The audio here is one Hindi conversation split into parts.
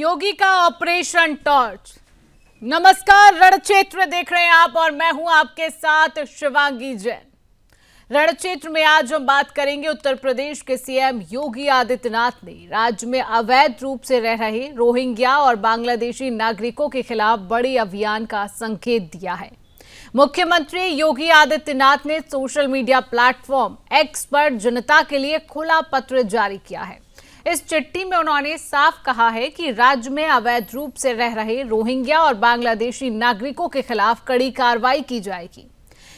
योगी का ऑपरेशन टॉर्च। नमस्कार, रणक्षेत्र देख रहे हैं आप और मैं हूं आपके साथ शिवांगी जैन। रणक्षेत्र में आज हम बात करेंगे उत्तर प्रदेश के सीएम योगी आदित्यनाथ ने राज्य में अवैध रूप से रह रहे रोहिंग्या और बांग्लादेशी नागरिकों के खिलाफ बड़े अभियान का संकेत दिया है। मुख्यमंत्री योगी आदित्यनाथ ने सोशल मीडिया प्लेटफॉर्म एक्स पर जनता के लिए खुला पत्र जारी किया है। इस चिट्ठी में उन्होंने साफ कहा है कि राज्य में अवैध रूप से रह रहे रोहिंग्या और बांग्लादेशी नागरिकों के खिलाफ कड़ी कार्रवाई की जाएगी।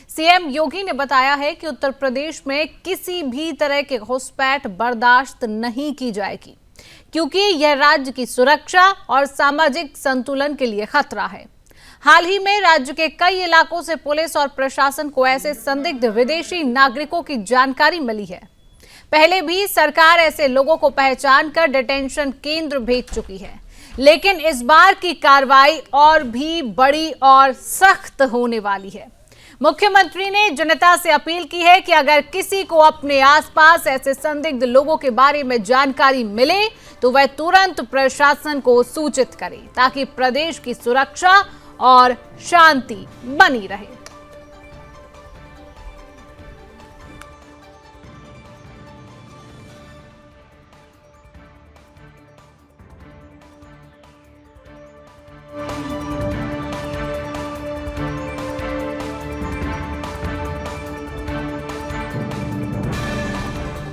सीएम योगी ने बताया है कि उत्तर प्रदेश में किसी भी तरह के घुसपैठ बर्दाश्त नहीं की जाएगी, क्योंकि यह राज्य की सुरक्षा और सामाजिक संतुलन के लिए खतरा है। हाल ही में राज्य के कई इलाकों से पुलिस और प्रशासन को ऐसे संदिग्ध विदेशी नागरिकों की जानकारी मिली है। पहले भी सरकार ऐसे लोगों को पहचान कर डिटेंशन केंद्र भेज चुकी है, लेकिन इस बार की कार्रवाई और भी बड़ी और सख्त होने वाली है। मुख्यमंत्री ने जनता से अपील की है कि अगर किसी को अपने आसपास ऐसे संदिग्ध लोगों के बारे में जानकारी मिले तो वह तुरंत प्रशासन को सूचित करे, ताकि प्रदेश की सुरक्षा और शांति बनी रहे।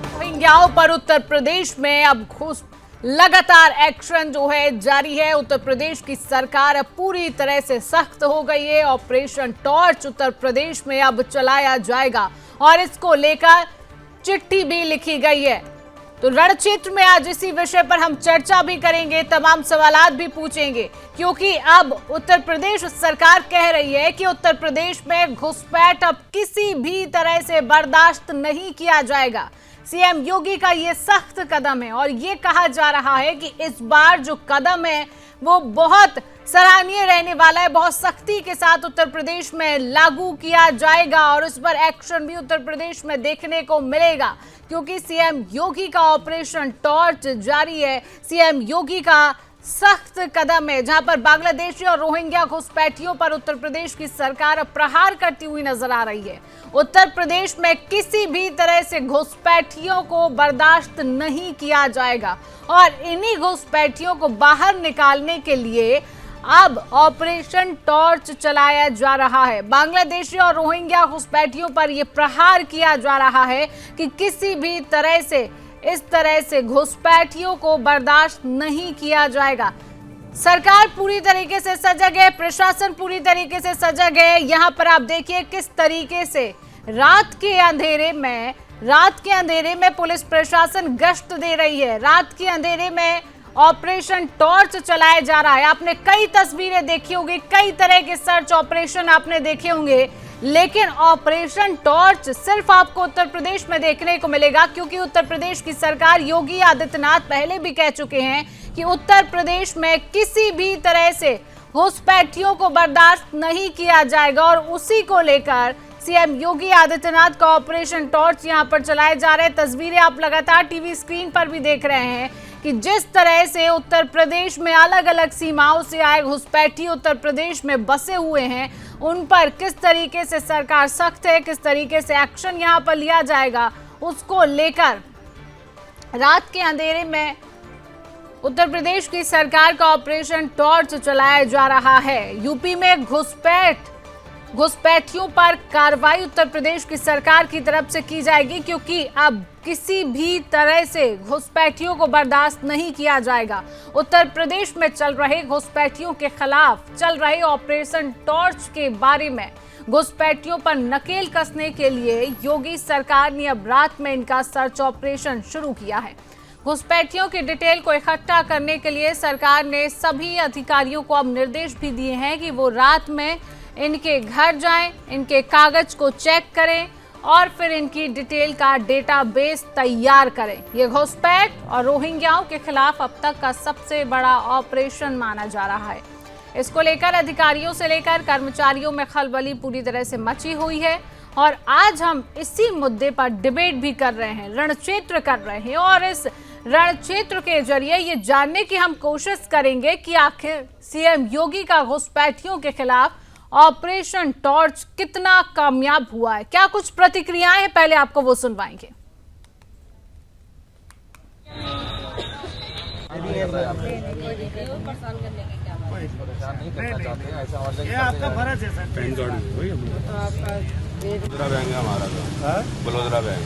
रोहिंग्याओं पर उत्तर प्रदेश में अब लगातार एक्शन जो है जारी है। उत्तर प्रदेश की सरकार अब पूरी तरह से सख्त हो गई है। ऑपरेशन टॉर्च उत्तर प्रदेश में अब चलाया जाएगा और इसको लेकर चिट्ठी भी लिखी गई है। तो रणक्षेत्र में आज इसी विषय पर हम चर्चा भी करेंगे, तमाम सवालात भी पूछेंगे, क्योंकि अब उत्तर प्रदेश सरकार कह रही है कि उत्तर प्रदेश में घुसपैठ अब किसी भी तरह से बर्दाश्त नहीं किया जाएगा। सीएम योगी का ये सख्त कदम है और ये कहा जा रहा है कि इस बार जो कदम है वो बहुत सराहनीय रहने वाला है। बहुत सख्ती के साथ उत्तर प्रदेश में लागू किया जाएगा और उस पर एक्शन भी उत्तर प्रदेश में देखने को मिलेगा, क्योंकि सीएम योगी का ऑपरेशन टॉर्च जारी है। सीएम योगी का सख्त कदम है, जहां पर बांग्लादेशी और रोहिंग्या घुसपैठियों पर उत्तर प्रदेश की सरकार प्रहार करती हुई नजर आ रही है। उत्तर प्रदेश में किसी भी तरह से घुसपैठियों को बर्दाश्त नहीं किया जाएगा और इन्हीं घुसपैठियों को बाहर निकालने के लिए अब ऑपरेशन टॉर्च चलाया जा रहा है। बांग्लादेशी और रोहिंग्या घुसपैठियों पर यह प्रहार किया जा रहा है कि किसी भी तरह से इस तरह से घुसपैठियों को बर्दाश्त नहीं किया जाएगा। सरकार पूरी तरीके से सजग है, प्रशासन पूरी तरीके से सजग है। यहाँ पर आप देखिए किस तरीके से रात के अंधेरे में पुलिस प्रशासन गश्त दे रही है। रात के अंधेरे में ऑपरेशन टॉर्च चलाया जा रहा है। आपने कई तस्वीरें देखी होगी, कई तरह के सर्च ऑपरेशन आपने देखे होंगे, लेकिन ऑपरेशन टॉर्च सिर्फ आपको उत्तर प्रदेश में देखने को मिलेगा, क्योंकि उत्तर प्रदेश की सरकार योगी आदित्यनाथ पहले भी कह चुके हैं कि उत्तर प्रदेश में किसी भी तरह से घुसपैठियों को बर्दाश्त नहीं किया जाएगा और उसी को लेकर सीएम योगी आदित्यनाथ का ऑपरेशन टॉर्च यहां पर चलाए जा रहे हैं। तस्वीरें आप लगातार टीवी स्क्रीन पर भी देख रहे हैं कि जिस तरह से उत्तर प्रदेश में अलग अलग सीमाओं से आए घुसपैठी उत्तर प्रदेश में बसे हुए हैं, उन पर किस तरीके से सरकार सख्त है, किस तरीके से एक्शन यहां पर लिया जाएगा, उसको लेकर रात के अंधेरे में उत्तर प्रदेश की सरकार का ऑपरेशन टॉर्च चलाया जा रहा है। यूपी में घुसपैठियों पर कार्रवाई उत्तर प्रदेश की सरकार की तरफ से की जाएगी, क्योंकि अब किसी भी तरह से घुसपैठियों को बर्दाश्त नहीं किया जाएगा। उत्तर प्रदेश में चल रहे घुसपैठियों के खिलाफ चल रहे ऑपरेशन टॉर्च के बारे में घुसपैठियों पर नकेल कसने के लिए योगी सरकार ने अब रात में इनका सर्च ऑपरेशन शुरू किया है। घुसपैठियों की डिटेल को इकट्ठा करने के लिए सरकार ने सभी अधिकारियों को अब निर्देश भी दिए हैं कि वो रात में इनके घर जाएं, इनके कागज को चेक करें और फिर इनकी डिटेल का डेटाबेस तैयार करें। ये घुसपैठ और रोहिंग्याओं के खिलाफ अब तक का सबसे बड़ा ऑपरेशन माना जा रहा है। इसको लेकर अधिकारियों से लेकर कर्मचारियों में खलबली पूरी तरह से मची हुई है और आज हम इसी मुद्दे पर डिबेट भी कर रहे हैं, रणक्षेत्र कर रहे हैं और इस रणक्षेत्र के जरिए ये जानने की हम कोशिश करेंगे कि आखिर सीएम योगी का घुसपैठियों के खिलाफ ऑपरेशन टॉर्च कितना कामयाब हुआ है। क्या कुछ प्रतिक्रियाएं हैं, पहले आपको वो सुनवाएंगे। ये आपका फर्ज है sir. Pan card Vadodara bank है हमारा, तो बड़ोदरा बैंक।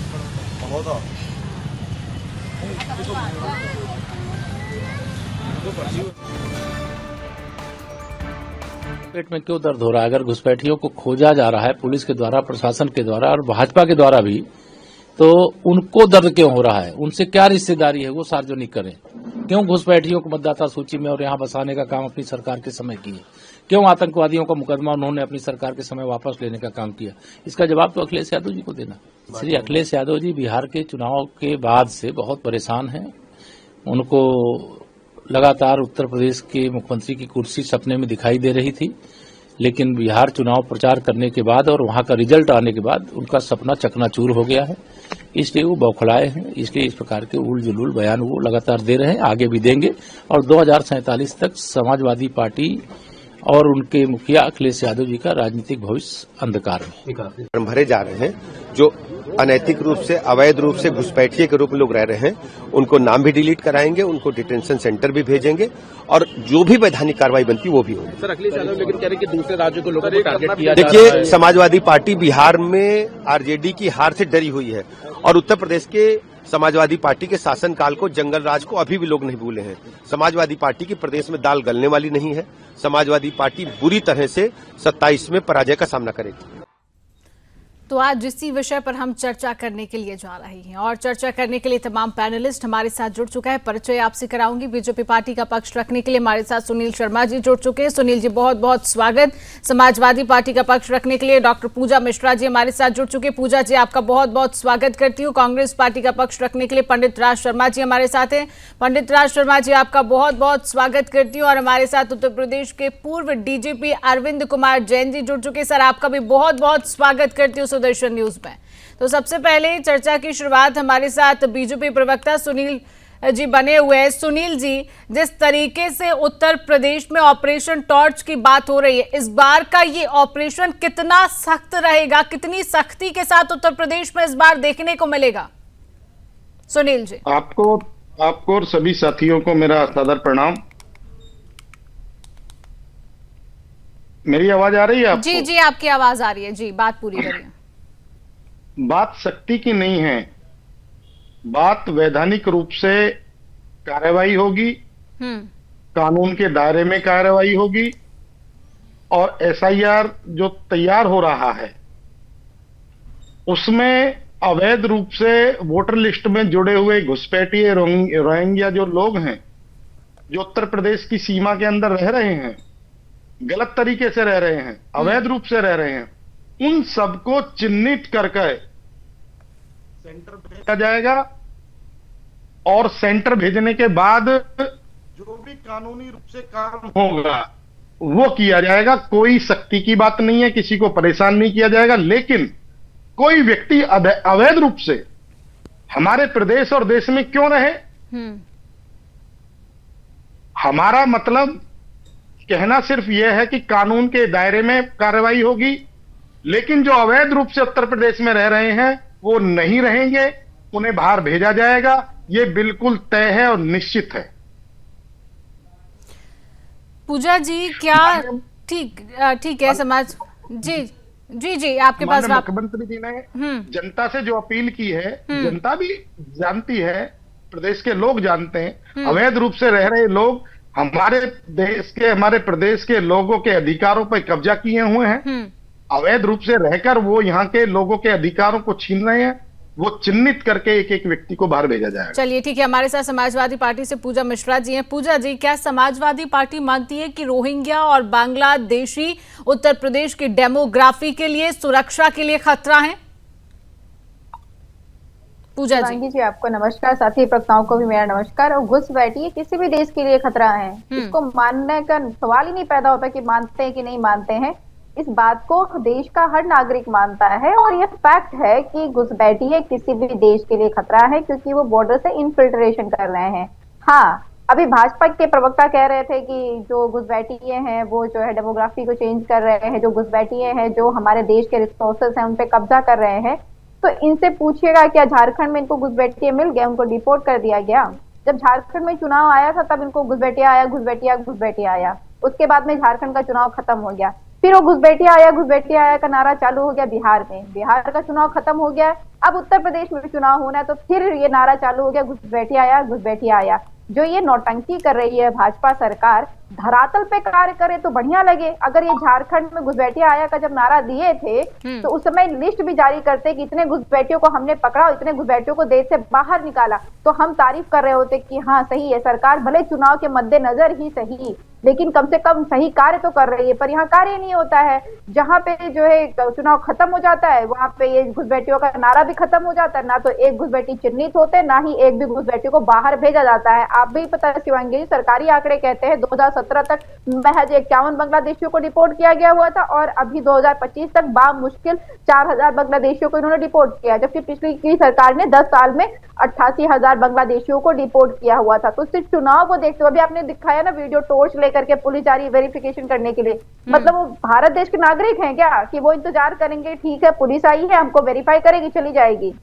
पेट में क्यों दर्द हो रहा है? अगर घुसपैठियों को खोजा जा रहा है पुलिस के द्वारा, प्रशासन के द्वारा और भाजपा के द्वारा भी, तो उनको दर्द क्यों हो रहा है? उनसे क्या रिश्तेदारी है वो सार्वजनिक करें। क्यों घुसपैठियों को मतदाता सूची में और यहाँ बसाने का काम अपनी सरकार के समय किए? क्यों आतंकवादियों का मुकदमा उन्होंने अपनी सरकार के समय वापस लेने का काम किया? इसका जवाब तो अखिलेश यादव जी को देना। श्री अखिलेश यादव जी बिहार के चुनाव के बाद से बहुत परेशान हैं। उनको लगातार उत्तर प्रदेश के मुख्यमंत्री की कुर्सी सपने में दिखाई दे रही थी, लेकिन बिहार चुनाव प्रचार करने के बाद और वहां का रिजल्ट आने के बाद उनका सपना चकनाचूर हो गया है। इसलिए वो बौखलाए हैं, इसलिए इस प्रकार के उल जुलूल बयान वो लगातार दे रहे हैं, आगे भी देंगे। और 2047 तक समाजवादी पार्टी और उनके मुखिया अखिलेश यादव जी का राजनीतिक भविष्य अंधकार में भरे जा रहे हैं। जो अनैतिक रूप से, अवैध रूप से घुसपैठिए के रूप में लोग रह रहे हैं, उनको नाम भी डिलीट कराएंगे, उनको डिटेंशन सेंटर भी भेजेंगे और जो भी वैधानिक कार्रवाई बनती वो भी होगी। सर अखिलेश यादव लेकिन कह रहे हैं कि दूसरे राज्यों को लोगों को टारगेट किया जा रहा है। देखिए, समाजवादी पार्टी बिहार में आरजेडी की हार से डरी हुई है और उत्तर प्रदेश के समाजवादी पार्टी के शासनकाल को, जंगल राज को अभी भी लोग नहीं भूले हैं। समाजवादी पार्टी की प्रदेश में दाल गलने वाली नहीं है। समाजवादी पार्टी बुरी तरह से 27 में पराजय का सामना करेगी। तो आज इसी विषय पर हम चर्चा करने के लिए जा रहे हैं और चर्चा करने के लिए तमाम पैनलिस्ट हमारे साथ जुड़ चुका है। परिचय आपसे कराऊंगी। बीजेपी पार्टी का पक्ष रखने के लिए हमारे साथ सुनील शर्मा जी जुड़ चुके हैं। सुनील जी बहुत बहुत स्वागत। समाजवादी पार्टी का पक्ष रखने के लिए डॉक्टर पूजा मिश्रा जी हमारे साथ जुड़ चुके हैं। पूजा जी आपका बहुत बहुत स्वागत करती हूँ। कांग्रेस पार्टी का पक्ष रखने के लिए पंडित राज शर्मा जी हमारे साथ हैं। पंडित राज शर्मा जी आपका बहुत बहुत स्वागत करती हूँ। और हमारे साथ उत्तर प्रदेश के पूर्व डीजीपी अरविंद कुमार जैन जी जुड़ चुके हैं। सर आपका भी बहुत बहुत स्वागत करती हूँ सुदर्शन न्यूज में। तो सबसे पहले चर्चा की शुरुआत हमारे साथ बीजेपी प्रवक्ता सुनील जी बने हुए हैं। सुनील जी, जिस तरीके से उत्तर प्रदेश में ऑपरेशन टॉर्च की बात हो रही है, इस बार का ये ऑपरेशन कितना सख्त रहेगा, कितनी सख्ती के साथ उत्तर प्रदेश में इस बार देखने को मिलेगा? सुनील जी। आपको और सभी साथियों को मेरा सादर प्रणाम। मेरी आवाज आ रही है आपको? जी जी आपकी आवाज आ रही है जी, बात पूरी करिए। बात शक्ति की नहीं है, बात वैधानिक रूप से कार्रवाई होगी, कानून के दायरे में कार्रवाई होगी और एसआईआर जो तैयार हो रहा है उसमें अवैध रूप से वोटर लिस्ट में जुड़े हुए घुसपैठिए रोहिंग्या जो लोग हैं, जो उत्तर प्रदेश की सीमा के अंदर रह रहे हैं, गलत तरीके से रह रहे हैं, अवैध रूप से रह रहे हैं, उन सबको चिन्हित करके सेंटर भेजा जाएगा और सेंटर भेजने के बाद जो भी कानूनी रूप से काम होगा वो किया जाएगा। कोई सख्ती की बात नहीं है, किसी को परेशान नहीं किया जाएगा, लेकिन कोई व्यक्ति अवैध रूप से हमारे प्रदेश और देश में क्यों रहे, हमारा मतलब कहना सिर्फ यह है कि कानून के दायरे में कार्रवाई होगी, लेकिन जो अवैध रूप से उत्तर प्रदेश में रह रहे हैं वो नहीं रहेंगे, उन्हें बाहर भेजा जाएगा। ये बिल्कुल तय है और निश्चित है। पूजा जी क्या ठीक है समाज जी आपके पास मुख्यमंत्री जी ने जनता से जो अपील की है, जनता भी जानती है, प्रदेश के लोग जानते हैं, अवैध रूप से रह रहे लोग हमारे प्रदेश के लोगों के अधिकारों पर कब्जा किए हुए हैं। अवैध रूप से रहकर वो यहाँ के लोगों के अधिकारों को छीन रहे हैं, वो चिन्हित करके एक एक व्यक्ति को बाहर भेजा जाएगा। चलिए ठीक है, हमारे साथ समाजवादी पार्टी से पूजा मिश्रा जी हैं। पूजा जी, क्या समाजवादी पार्टी मानती है कि रोहिंग्या और बांग्लादेशी उत्तर प्रदेश की डेमोग्राफी के लिए, सुरक्षा के लिए खतरा है? पूजा जी आपको नमस्कार, साथी प्रवक्ताओं को भी मेरा नमस्कार। और घुसपैठिए किसी भी देश के लिए खतरा है, इसको मानने का सवाल ही नहीं पैदा होता कि मानते हैं कि नहीं मानते हैं। इस बात को देश का हर नागरिक मानता है और ये फैक्ट है कि घुसपैठिए किसी भी देश के लिए खतरा है, क्योंकि वो बॉर्डर से इन्फिल्ट्रेशन कर रहे हैं। हाँ, अभी भाजपा के प्रवक्ता कह रहे थे कि जो घुसपैठिए हैं वो जो है डेमोग्राफी को चेंज कर रहे हैं, जो घुसपैठिए हैं जो हमारे देश के रिसोर्सेस हैं उन पे कब्जा कर रहे हैं। तो इनसे पूछिएगा, क्या झारखंड में इनको घुसपैठिए मिल गया, उनको डिपोर्ट कर दिया गया? जब झारखंड में चुनाव आया था तब इनको घुसपैठिया आया, घुसपैठिया घुसपैठिया आया। उसके बाद में झारखंड का चुनाव खत्म हो गया, फिर वो घुसपैठिया आया का नारा चालू हो गया बिहार में, बिहार का चुनाव खत्म हो गया। अब उत्तर प्रदेश में चुनाव होना है तो फिर ये नारा चालू हो गया, घुसपैठिया आया। जो ये नौटंकी कर रही है भाजपा सरकार, धरातल पे कार्य करे तो बढ़िया लगे। अगर ये झारखंड में घुसपैठिया आया का जब नारा दिए थे तो उस समय लिस्ट भी जारी करते कि इतने घुसपैठियों को हमने पकड़ा और इतने घुसपैठियों को देश से बाहर निकाला, तो हम तारीफ कर रहे होते कि हाँ सही है, सरकार भले चुनाव के मद्देनजर ही सही लेकिन कम से कम सही कार्य तो कर रही है। पर यहाँ कार्य नहीं होता है। जहाँ पे जो है चुनाव खत्म हो जाता है वहां पे ये घुसपैठियों का नारा भी खत्म हो जाता है, ना तो एक घुसपैठी चिन्हित होते, ना ही एक भी घुसपैठी को बाहर भेजा जाता है। आप भी पता है शिवांगी जी, सरकारी आंकड़े कहते हैं 2017 तक महज 51 बांग्लादेशियों को डिपोर्ट किया गया हुआ था और अभी 2025 तक बामुश्किल 4000 बांग्लादेशियों को इन्होंने डिपोर्ट किया, जबकि पिछली की सरकार ने 10 साल में 88,000 बांग्लादेशियों को डिपोर्ट किया हुआ था। तो सिर्फ चुनाव को देखते हुए, अभी आपने दिखाया ना वीडियो, टॉर्च लेकर के पुलिस जा रही है वेरिफिकेशन करने के लिए, मतलब वो भारत देश के नागरिक हैं क्या कि वो इंतजार करेंगे, ठीक है पुलिस आई है हमको वेरीफाई करेगी चली जाएगी?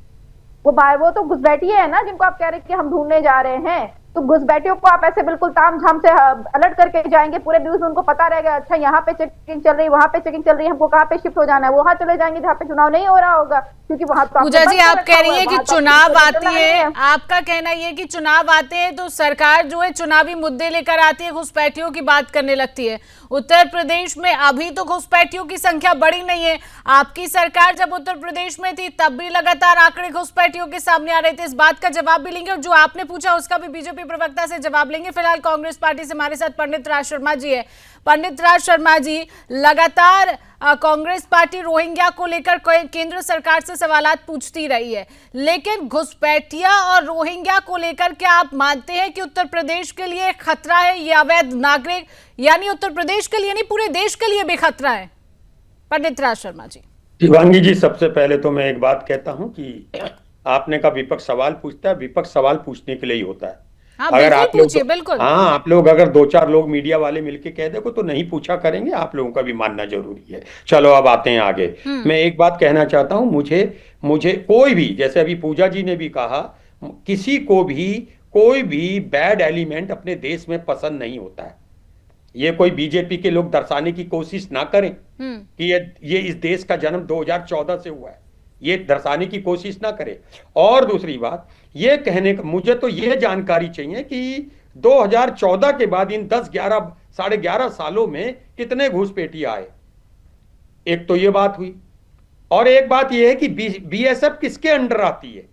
वो तो घुसपैठिए है ना जिनको आप कह रहे हैं कि हम ढूंढने जा रहे हैं। तो घुसपैठियों को आप ऐसे बिल्कुल तामझाम से अलर्ट करके जाएंगे, पूरे न्यूज में उनको पता रहेगा अच्छा यहाँ पे चेकिंग चल रही है, वहां पे चेकिंग चल रही है, हमको कहाँ पे शिफ्ट हो जाना है, वहां चले जाएंगे जहाँ पे चुनाव नहीं हो रहा होगा, क्योंकि वहां तो पूजा जी आप कह रही है कि चुनाव आती है, आपका कहना ये कि चुनाव आते हैं तो सरकार जो है चुनावी मुद्दे लेकर आती है, घुसपैठियों की बात करने लगती है। उत्तर प्रदेश में अभी तो घुसपैठियों की संख्या बढ़ी नहीं है, आपकी सरकार जब उत्तर प्रदेश में थी तब भी लगातार आंकड़े घुसपैठियों के सामने आ रहे थे। इस बात का जवाब भी लेंगे और जो आपने पूछा उसका भी बीजेपी प्रवक्ता से जवाब लेंगे। फिलहाल कांग्रेस पार्टी से हमारे साथ पंडित राज शर्मा जी है। पंडित राज शर्मा जी, लगातार कांग्रेस पार्टी रोहिंग्या को लेकर केंद्र सरकार से सवालात पूछती रही है, लेकिन घुसपैठिया और रोहिंग्या को लेकर क्या आप मानते हैं कि उत्तर प्रदेश के लिए खतरा है ये अवैध नागरिक, यानी उत्तर प्रदेश के लिए नहीं पूरे देश के लिए भी खतरा है? पंडित राज शर्मा जी। शिवांगी जी, सबसे पहले तो मैं एक बात कहता हूं कि आपने कहा विपक्ष सवाल पूछता है, विपक्ष सवाल पूछने के लिए ही होता है। हाँ, अगर आप लोग बिल्कुल आप लोग अगर 2-4 लोग मीडिया वाले मिलके कह देखो तो नहीं पूछा करेंगे, आप लोगों का भी मानना जरूरी है। चलो अब आते हैं आगे। मैं एक बात कहना चाहता हूं, मुझे कोई भी, जैसे अभी पूजा जी ने भी कहा, किसी को भी कोई भी बैड एलिमेंट अपने देश में पसंद नहीं होता है। ये कोई बीजेपी के लोग दर्शाने की कोशिश ना करें कि ये इस देश का जन्म 2014 से हुआ है, ये दर्शाने की कोशिश ना करे। और दूसरी बात ये कहने का, मुझे तो ये जानकारी चाहिए कि 2014 के बाद इन 10-11 साढ़े 11 सालों में कितने घुसपैठिए आए। एक तो ये बात हुई, और एक बात ये है कि बीएसएफ किसके अंडर आती है।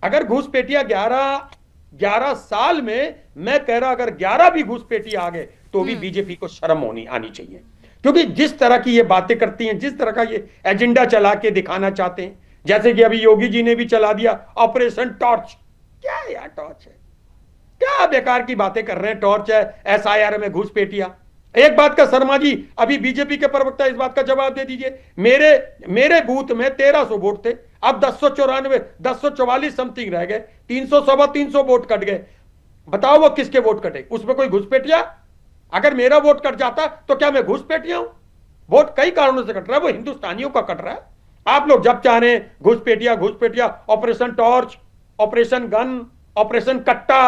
अगर घुसपैठिया 11 साल में, मैं कह रहा अगर 11 भी घुसपैठिए आ गए तो भी बीजेपी को शर्म आनी चाहिए, क्योंकि जिस तरह की ये बातें करती हैं, जिस तरह का ये एजेंडा चला के दिखाना चाहते हैं, जैसे कि अभी योगी जी ने भी चला दिया ऑपरेशन टॉर्च। क्या यार टॉर्च है, क्या बेकार की बातें कर रहे हैं, टॉर्च है, एसआईआर में घुसपैठिया। एक बात का शर्मा जी, अभी बीजेपी के प्रवक्ता इस बात का जवाब दे दीजिए, मेरे बूथ में 1300 वोट थे, अब 1044 समथिंग रह गए, 300 वोट कट गए। बताओ वो किसके वोट कटे, उसमें कोई घुसपैठिया? अगर मेरा वोट कट जाता तो क्या मैं घुसपैठिया हूं? वोट कई कारणों से कट रहा है, वो हिंदुस्तानियों का कट रहा है। आप लोग जब चाह रहे हैं घुसपैठिया, operation torch, operation gun, operation कट्टा,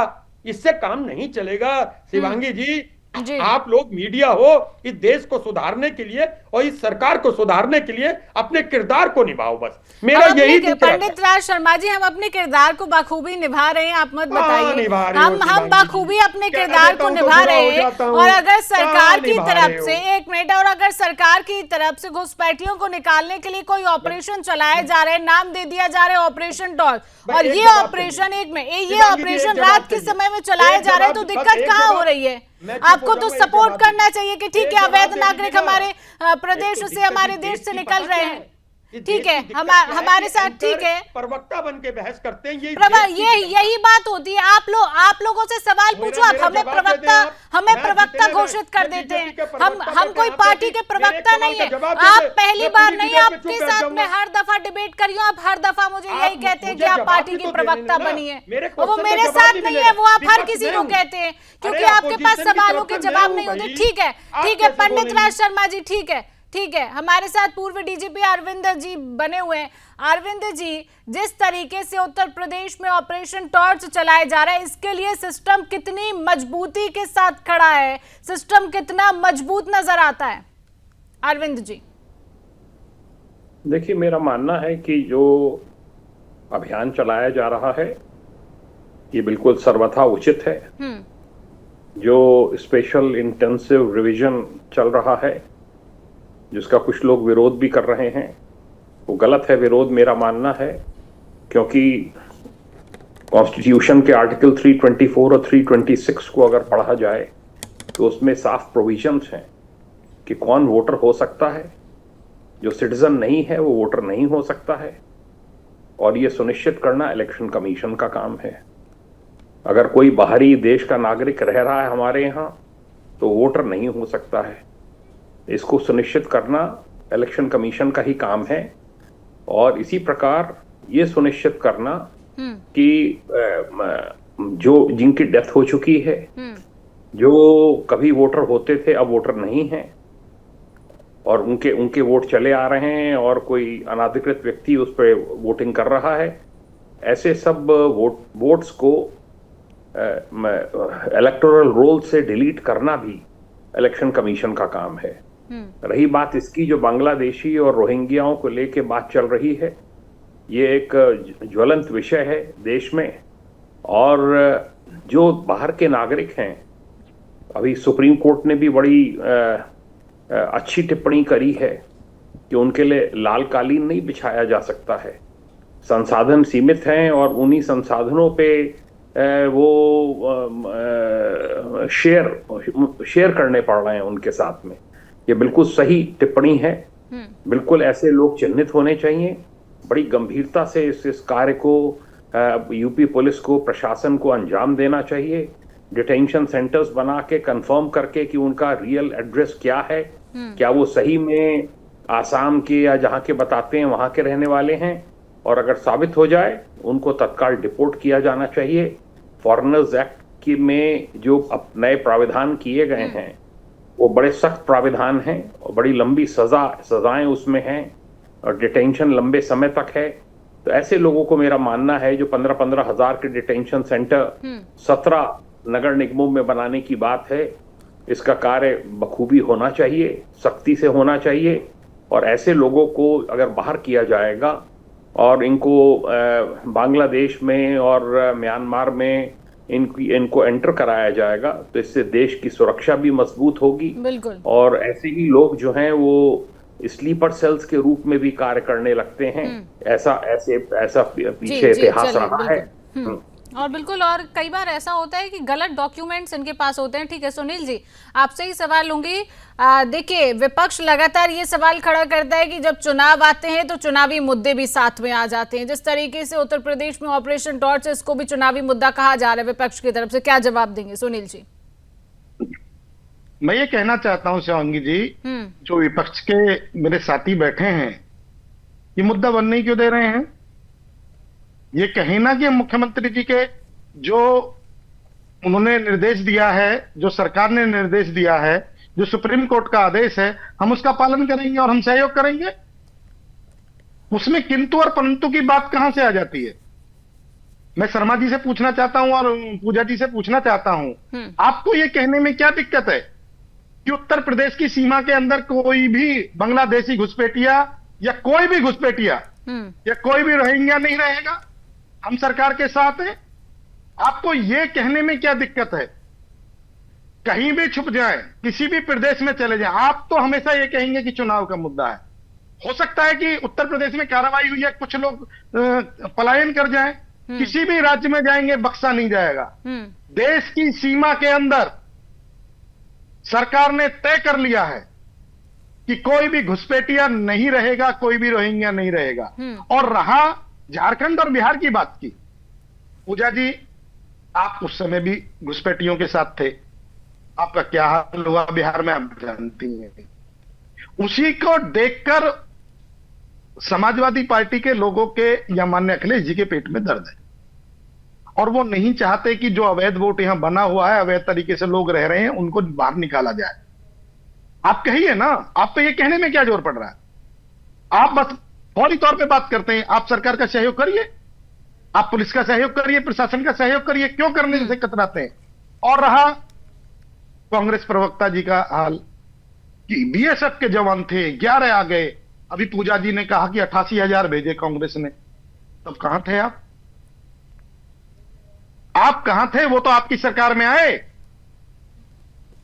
इससे काम नहीं चलेगा। शिवांगी जी, आप लोग मीडिया हो, इस देश को सुधारने के लिए और इस सरकार को सुधारने के लिए अपने किरदार को निभाओ, बस मेरा यही। पंडित राज शर्मा जी, हम अपने किरदार को बखूबी निभा रहे हैं, आप मत बताइए। हम बखूबी अपने किरदार को निभा रहे हैं, और अगर सरकार की तरफ से, एक मिनट, और अगर सरकार की तरफ से घुसपैठियों को निकालने के लिए कोई ऑपरेशन चलाए जा रहे हैं, नाम दे दिया जा रहा है ऑपरेशन टॉर्च, और ये ऑपरेशन ये ऑपरेशन रात के समय में चलाए जा रहे हैं, तो दिक्कत कहाँ हो रही है? आपको तो सपोर्ट करना चाहिए कि ठीक है अवैध नागरिक हमारे प्रदेश से, हमारे देश से निकल रहे हैं। ठीक है, हमारे साथ ठीक है, प्रवक्ता बन के बहस करते हैं। यही बात होती है। आप लोगों से सवाल पूछो, आप हमें प्रवक्ता घोषित कर देते हैं। हम कोई पार्टी के प्रवक्ता नहीं है। आप पहली बार नहीं, आपके साथ में हर दफा डिबेट करी हूं, आप हर दफा मुझे यही कहते हैं कि आप पार्टी की प्रवक्ता बनी है। वो मेरे साथ नहीं है, वो आप हर किसी को कहते हैं, क्योंकि आपके पास सवालों के जवाब नहीं होते। ठीक है पंडित राज शर्मा जी, ठीक है। हमारे साथ पूर्व डीजीपी अरविंद जी बने हुए हैं। अरविंद जी, जिस तरीके से उत्तर प्रदेश में ऑपरेशन टॉर्च चलाया जा रहा है, इसके लिए सिस्टम कितनी मजबूती के साथ खड़ा है, सिस्टम कितना मजबूत नजर आता है? अरविंद जी, देखिए, मेरा मानना है कि जो अभियान चलाया जा रहा है ये बिल्कुल सर्वथा उचित है। जो स्पेशल इंटेंसिव रिवीजन चल रहा है, जिसका कुछ लोग विरोध भी कर रहे हैं, वो गलत है विरोध, मेरा मानना है। क्योंकि कॉन्स्टिट्यूशन के आर्टिकल 324 और 326 को अगर पढ़ा जाए तो उसमें साफ प्रोविजंस हैं कि कौन वोटर हो सकता है, जो सिटीजन नहीं है वो वोटर नहीं हो सकता है, और ये सुनिश्चित करना इलेक्शन कमीशन का काम है। अगर कोई बाहरी देश का नागरिक रह रहा है हमारे यहाँ तो वोटर नहीं हो सकता है। इसको सुनिश्चित करना इलेक्शन कमीशन का ही काम है। और इसी प्रकार ये सुनिश्चित करना कि जो जिनकी डेथ हो चुकी है, जो कभी वोटर होते थे अब वोटर नहीं हैं, और उनके वोट चले आ रहे हैं और कोई अनाधिकृत व्यक्ति उस पर वोटिंग कर रहा है, ऐसे सब वोट्स को इलेक्टोरल रोल से डिलीट करना भी इलेक्शन कमीशन का काम है। रही बात इसकी, जो बांग्लादेशी और रोहिंग्याओं को लेके बात चल रही है, ये एक ज्वलंत विषय है देश में। और जो बाहर के नागरिक हैं, अभी सुप्रीम कोर्ट ने भी बड़ी अच्छी टिप्पणी करी है कि उनके लिए लाल कालीन नहीं बिछाया जा सकता है। संसाधन सीमित हैं और उन्हीं संसाधनों पे वो शेयर करने पड़ रहे हैं उनके साथ में। ये बिल्कुल सही टिप्पणी है। बिल्कुल ऐसे लोग चिन्हित होने चाहिए। बड़ी गंभीरता से इस कार्य को यूपी पुलिस को, प्रशासन को अंजाम देना चाहिए। डिटेंशन सेंटर्स बना के कंफर्म करके कि उनका रियल एड्रेस क्या है, क्या वो सही में आसाम के या जहाँ के बताते हैं वहाँ के रहने वाले हैं, और अगर साबित हो जाए उनको तत्काल डिपोर्ट किया जाना चाहिए। फॉरेनर्स एक्ट की में जो अब नए प्राविधान किए गए हैं वो बड़े सख्त प्राविधान हैं और बड़ी लंबी सजाएं उसमें हैं, और डिटेंशन लंबे समय तक है। तो ऐसे लोगों को मेरा मानना है, जो 15-15 हजार के डिटेंशन सेंटर 17 नगर निगमों में बनाने की बात है, इसका कार्य बखूबी होना चाहिए, सख्ती से होना चाहिए। और ऐसे लोगों को अगर बाहर किया जाएगा और इनको बांग्लादेश में और म्यांमार में इनको एंटर कराया जाएगा, तो इससे देश की सुरक्षा भी मजबूत होगी। बिल्कुल। और ऐसे ही लोग जो हैं वो स्लीपर सेल्स के रूप में भी कार्य करने लगते हैं। ऐसा पीछे इतिहास रहा है। और बिल्कुल, और कई बार ऐसा होता है कि गलत डॉक्यूमेंट्स इनके पास होते हैं। ठीक है सुनील जी, आपसे ही सवाल लूंगी। देखिए, विपक्ष लगातार ये सवाल खड़ा करता है कि जब चुनाव आते हैं तो चुनावी मुद्दे भी साथ में आ जाते हैं। जिस तरीके से उत्तर प्रदेश में ऑपरेशन टॉर्च, इसको भी चुनावी मुद्दा कहा जा रहा है विपक्ष की तरफ से, क्या जवाब देंगे सुनील जी? मैं ये कहना चाहता हूं शिवांगी जी, जो विपक्ष के मेरे साथी बैठे हैं, ये मुद्दा बनने क्यों दे रहे हैं? ये कहें ना कि मुख्यमंत्री जी के जो उन्होंने निर्देश दिया है, जो सरकार ने निर्देश दिया है, जो सुप्रीम कोर्ट का आदेश है, हम उसका पालन करेंगे और हम सहयोग करेंगे। उसमें किंतु और परंतु की बात कहां से आ जाती है? मैं शर्मा जी से पूछना चाहता हूं और पूजा जी से पूछना चाहता हूं, आपको यह कहने में क्या दिक्कत है कि उत्तर प्रदेश की सीमा के अंदर कोई भी बांग्लादेशी घुसपैठिया या कोई भी घुसपैठिया या कोई भी रोहिंग्या नहीं रहेगा? हम सरकार के साथ हैं। आपको यह कहने में क्या दिक्कत है? कहीं भी छुप जाए, किसी भी प्रदेश में चले जाए, आप तो हमेशा ये कहेंगे कि चुनाव का मुद्दा है। हो सकता है कि उत्तर प्रदेश में कार्रवाई हुई है, कुछ लोग पलायन कर जाएं, किसी भी राज्य में जाएंगे बख्शा नहीं जाएगा। देश की सीमा के अंदर सरकार ने तय कर लिया है कि कोई भी घुसपैठिया नहीं रहेगा, कोई भी रोहिंग्या नहीं रहेगा। और रहा झारखंड और बिहार की बात की, पूजा जी आप उस समय भी घुसपैठियों के साथ थे, आपका क्या हाल हुआ बिहार में आप जानती हैं। उसी को देखकर समाजवादी पार्टी के लोगों के या माननीय अखिलेश जी के पेट में दर्द है, और वो नहीं चाहते कि जो अवैध वोट यहां बना हुआ है, अवैध तरीके से लोग रह रहे हैं, उनको बाहर निकाला जाए। आप कहिए ना, आप पे ये कहने में क्या जोर पड़ रहा है? आप बस फौरी तौर पे बात करते हैं। आप सरकार का सहयोग करिए, आप पुलिस का सहयोग करिए, प्रशासन का सहयोग करिए, क्यों करने से कतराते हैं? और रहा कांग्रेस प्रवक्ता जी का हाल कि बीएसएफ के जवान थे, 11 आ गए। अभी पूजा जी ने कहा कि 88,000 भेजे कांग्रेस ने, तब कहां थे आप? आप कहां थे? वो तो आपकी सरकार में आए,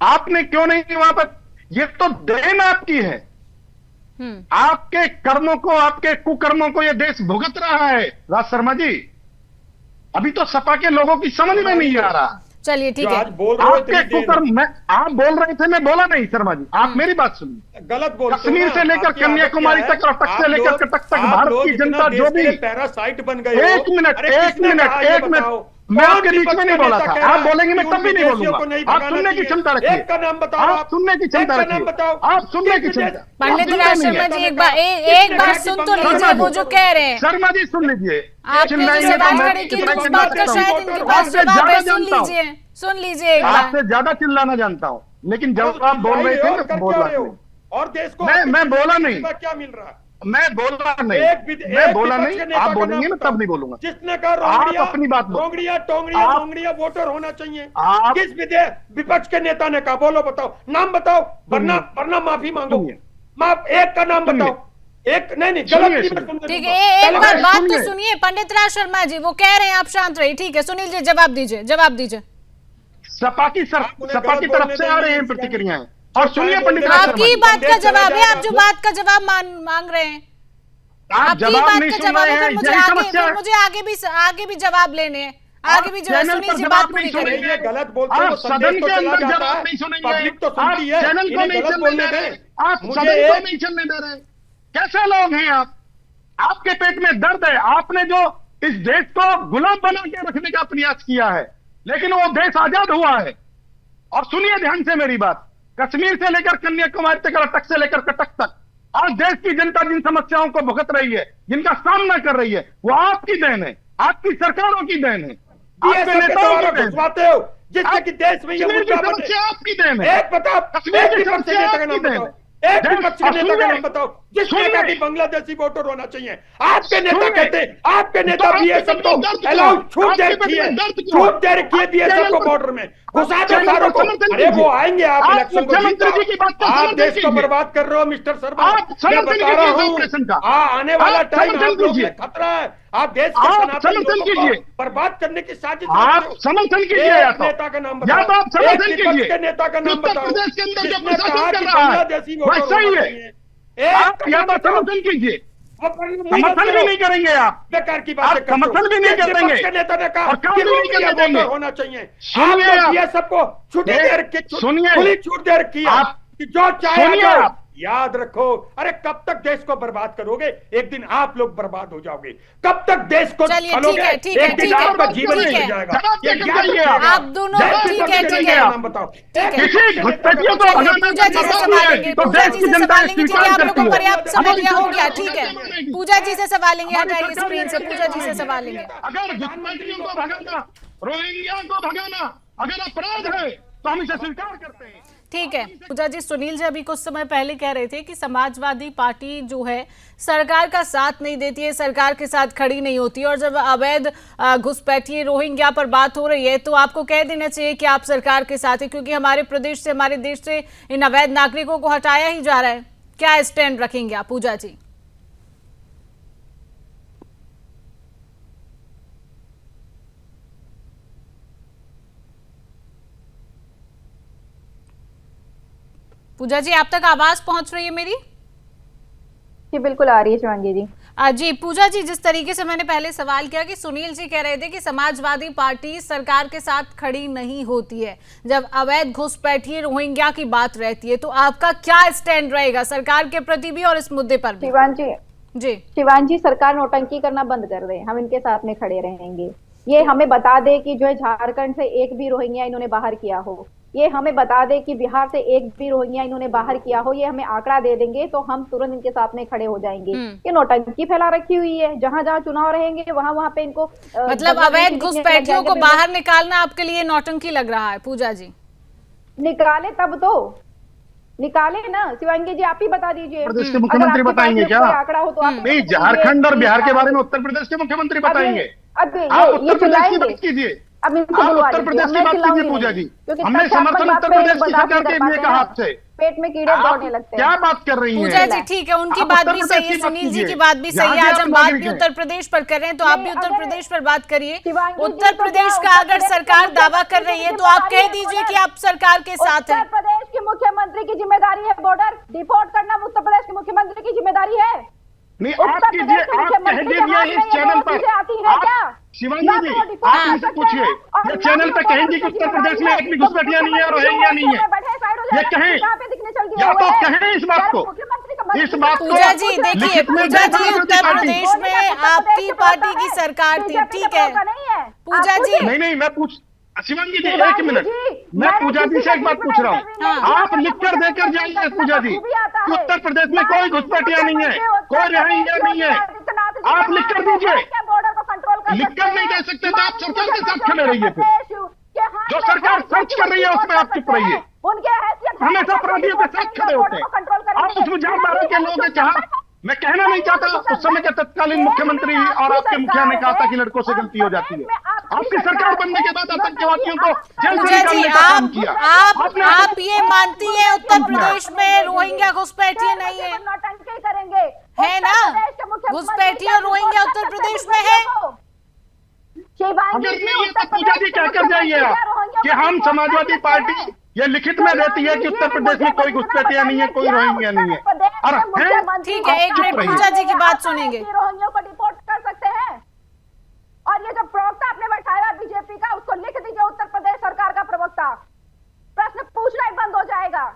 आपने क्यों नहीं वहां पर? ये तो देन आपकी है, आपके कर्मों को, आपके कुकर्मों को ये देश भुगत रहा है। राज शर्मा जी, अभी तो सपा के लोगों की समझ में नहीं आ रहा। चलिए ठीक है, आपके कुकर्म में आप बोल रहे थे, मैं बोला नहीं शर्मा जी, आप मेरी बात सुनिए। गलत बोल, कश्मीर से लेकर कन्याकुमारी तक और तक से लेकर कटक तक भारत की जनता जो भी पैरासाइट बन गए। एक मिनट मैं आपके बीच में नहीं बोला था। आप बोलेंगे मैं तब भी नहीं बोलूंगा। आप सुनने की क्षमता रखिए, एक का नाम बताओ, आप सुनने की क्षमता रखिए, आप सुनने की क्षमता। पंडित राज शर्मा जी एक बार सुन तो लीजिए वो जो कह रहे हैं। शर्मा जी सुन लीजिए, आपने जो सवाल खड़े किए तो उस बात का शायद इनके पास जवाब है। सुन लीजिए एक बार। आपसे ज्यादा चिल्लाना जानता हूँ, लेकिन जब आप बोल रहे थे मैं बोला नहीं, और देश को मैं बोला नहीं, क्या मिल रहा है? मैं बोला नहीं, मैं बोला नहीं। आप बोलेंगे मैं तब नहीं बोलूंगा। जिसने कहा आप अपनी बात रोंगड़िया वोटर होना चाहिए, किस विपक्ष के नेता ने कहा? बोलो, बताओ, नाम बताओ, वरना माफी मांगो। एक का नाम बताओ, एक नहीं गलत। ठीक है, एक बात तो सुनिए पंडित राज शर्मा जी, वो कह रहे हैं आप शांत रहिए। ठीक है, सुनील जी जवाब दीजिए। सपा की तरफ से आ रहे हैं प्रतिक्रियाएं, और सुनिए पंडित राज शर्मा, आपकी बात का जवाब है। आप जो बात का जवाब मांग रहे हैं, आपकी बात का जवाब है। मुझे आगे भी जवाब लेने हैं, आगे भी जवाब। सुनील जी बात पूरी करें। गलत बोलते हैं, सदन के अंदर जवाब नहीं सुनेंगे, पब्लिक तो सुनती है, चैनल को नहीं चलने दे रहे, आप सदन को नहीं चलने दे रहे। कैसे लोग हैं आप? आपके पेट में दर्द है। आपने जो इस देश को गुलाम बना के रखने का प्रयास किया है, लेकिन वो देश आजाद हुआ है। और सुनिए ध्यान से मेरी बात, कश्मीर से लेकर कन्याकुमारी तक और तक से लेकर कटक तक आज देश की जनता जिन समस्याओं को भुगत रही है, जिनका सामना कर रही है, वो आपकी देन है, आपकी सरकारों की देन है, आपके नेताओं की देन है। जिससे कि देश में ये मुद्दा समस्या आपकी देन है। एक बताओ, कश्मीर की समस्या आपकी देन है। एक विपक्ष के नेता का नाम बताओ जिसने कहा कि बांग्लादेशी वोटर होना चाहिए। आपके नेता कहते हैं, आपके नेता बीएसएफ को अलाउ छूट दे रखी है बीएसएफ को बॉर्डर में घुसा दो सारों को। अरे वो आएंगे, आप इलेक्शन को जीतो, आप देश को बर्बाद कर रहे हो मिस्टर शर्मा। मैं बता रहा हूँ, आने वाला टाइम आप लोग में खतरा है। आप देश के सनातन लोगों को बर्बाद करने की साजिश, आप समर्थन कीजिए। नेता का नाम बताओ, आप समर्थन कीजिए के नेता का नाम बताओ जिसने कहा कि बांग्लादेशी वोटर सही है। आप या तो समर्थन कीजिए, समर्थन भी नहीं करेंगे आप, बेकार की बात, समर्थन भी नहीं करेंगे, नेता ने कहा और काम भी नहीं करने देंगे। होना चाहिए। सुनिए आप सबको छुट्टी दे रखी, सुनिए खुली छूट दे रखी है कि जो चाहे आप याद रखो। अरे कब तक देश को बर्बाद करोगे? एक दिन आप लोग बर्बाद हो जाओगे। कब तक देश को छलोगे? एक दिन आपका जीवन निकल जाएगा। आप दोनों ठीक है। नाम बताओ। पूजा जी से सवालेंगे, पूजा जी से सवालेंगे। ठीक है, आप लोगों को पर्याप्त समय दिया हो गया। ठीक है, पूजा जी से सवालेंगे, हटाइए स्क्रीन से, पूजा जी से सवालेंगे। अगर घुसपैठियों को भगाना, रोहिंग्या को भगाना अगर अपराध है तो हम इसे स्वीकार करते हैं। ठीक है पूजा जी, सुनील जी अभी कुछ समय पहले कह रहे थे कि समाजवादी पार्टी जो है सरकार का साथ नहीं देती है, सरकार के साथ खड़ी नहीं होती, और जब अवैध घुसपैठिए रोहिंग्या पर बात हो रही है तो आपको कह देना चाहिए कि आप सरकार के साथ है, क्योंकि हमारे प्रदेश से, हमारे देश से इन अवैध नागरिकों को हटाया ही जा रहा है। क्या स्टैंड रखेंगे आप पूजा जी? पूजा जी आप तक आवाज पहुंच रही है मेरी? जी बिल्कुल आ रही है शिवांगी जी। जी पूजा जी, जिस तरीके से मैंने पहले सवाल किया कि सुनील जी कह रहे थे कि समाजवादी पार्टी सरकार के साथ खड़ी नहीं होती है जब अवैध घुसपैठिए रोहिंग्या की बात रहती है, तो आपका क्या स्टैंड रहेगा सरकार के प्रति भी और इस मुद्दे पर भी? शिवान जी, सरकार नौटंकी करना बंद कर दे, हम इनके साथ में खड़े रहेंगे। ये हमें बता दे कि जो है झारखंड से एक भी रोहिंग्या इन्होंने बाहर किया हो, ये हमें बता दे कि बिहार से एक भी रोहिंग्या इन्होंने बाहर किया हो, ये हमें आंकड़ा दे देंगे तो हम तुरंत इनके साथ में खड़े हो जाएंगे। ये नौटंकी फैला रखी हुई है, जहां जहां चुनाव रहेंगे वहां पे इनको मतलब अवैध घुसपैठियोयों को बाहर निकालना आपके लिए नौटंकी लग रहा है? पूजा जी निकाले तब तो निकाले ना। शिवांगी जी आप ही बता दीजिए, प्रदेश के मुख्यमंत्री बताएंगे क्या? आंकड़ा हो तो आप नहीं, झारखंड और बिहार के बारे में उत्तर प्रदेश के मुख्यमंत्री बताएंगे। अब आप उत्तर प्रदेश की बात कीजिए, अब आप उत्तर प्रदेश की बात कीजिए पूजा जी। हमने समर्थन उत्तर प्रदेश की सरकार के लिए कहा आपसे, पेट में कीड़े दौड़ने लगते हैं। क्या बात कर रही हैं पूजा जी? ठीक है, उनकी बात भी सही है, सुनील जी की बात भी सही है। आज हम बात भी उत्तर प्रदेश पर कर रहे हैं, तो आप भी उत्तर प्रदेश पर बात करिए। उत्तर प्रदेश का अगर सरकार दावा कर रही है तो आप कह दीजिए कि आप सरकार के साथ हैं। उत्तर प्रदेश के मुख्यमंत्री की जिम्मेदारी है बॉर्डर डिपोर्ट करना, उत्तर प्रदेश के मुख्यमंत्री की जिम्मेदारी है। नहीं, आप कीजिए, आप कह दीजिए इस चैनल पर। आप शिवांगी जी, आप इनसे पूछिए, ये चैनल पे कहेंगी कि उत्तर प्रदेश में एक भी घुसपैठिया नहीं है, रोहिंग्या नहीं है, ये कहें या तो कहें इस बात को, इस बात को। पूजा जी देखिए, पूजा जी उत्तर प्रदेश में आपकी पार्टी की सरकार थी, ठीक है पूजा जी? नहीं, मैं पूछ शिवांगी जी, एक मिनट, मैं पूजा जी से एक बात पूछ रहा हूँ। आप लिख कर देकर जाइए पूजा जी कि उत्तर प्रदेश में कोई घुसपैठिया नहीं है, कोई रोहिंग्या नहीं है, आप लिख कर दीजिए। लिख कर नहीं कह सकते तो आप सरकार के साथ खड़े रहिए। फिर जो सरकार सर्च कर रही है उसमें आप चुप रहिए। हमेशा अपराधियों के साथ खड़े होते हैं। आप उस विचारधारा के लोग हैं जहाँ मैं कहना नहीं चाहता, उस समय के तत्कालीन मुख्यमंत्री और आपके मुखिया ने कहा था कि लड़कों से गलती हो जाती है। आपकी सरकार बनने के बाद आतंकवादियों को जेल से निकालने का काम किया। आप ये मानती हैं उत्तर प्रदेश में रोहिंग्या घुसपैठिए नहीं है? है ना, घुसपैठिए रोहिंग्या उत्तर प्रदेश में है। अगर नहीं है तो पूजा जी कहकर जाइए आप कि हम समाजवादी पार्टी ये लिखित में देती है कि उत्तर प्रदेश में कोई घुसपैठिया नहीं है, कोई रोहिंग्या नहीं है। और ठीक है, एक मिनट पूजा जी की बात सुनेंगे। रोहिंग्या को डिपोर्ट कर सकते हैं, और ये जो प्रवक्ता आपने बैठाया बीजेपी का, उसको लिख दीजिए उत्तर प्रदेश सरकार का प्रवक्ता। प्रश्न पूछना ही बंद हो जाएगा।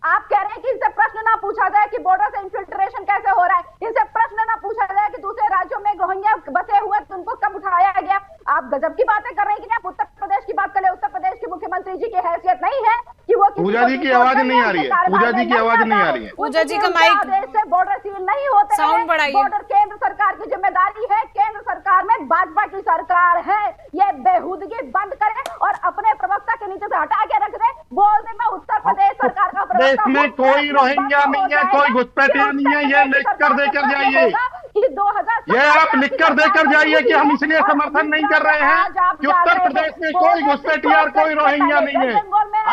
आप कह रहे हैं कि इनसे प्रश्न ना पूछा जाए कि बॉर्डर से इन्फिल्ट्रेशन कैसे हो रहा है, इनसे प्रश्न ना पूछा जाए कि दूसरे राज्यों में रोहिंग्या बसे हुए तो उनको कब उठाया गया। आप गजब की बातें कर रहे हैं कि आप उत्तर प्रदेश की बात करें। उत्तर प्रदेश के मुख्यमंत्री जी की हैसियत नहीं है कि वो पूजा जी की आवाज नहीं आ रही है, पूजा जी की आवाज नहीं आ रही है। पूजा जी का माइक से बॉर्डर सील नहीं होते, साउंड बढ़ाइए। बॉर्डर केंद्र सरकार की जिम्मेदारी है, केंद्र सरकार में भाजपा की सरकार है। ये बेहूदगी बंद करे और अपने प्रवक्ता के नीचे से हटा के रख दे। बोल दे मैं उत्तर प्रदेश सरकार का प्रवक्ता। देश में कोई रोहिंग्या नहीं है, कोई घुसपैठिया नहीं है, ये लिख कर देकर जाइए। ये आप लिख कर देकर जाइए कि हम इसलिए समर्थन नहीं कर रहे हैं कि उत्तर प्रदेश में कोई घुसपैठिया और कोई रोहिंग्या नहीं है।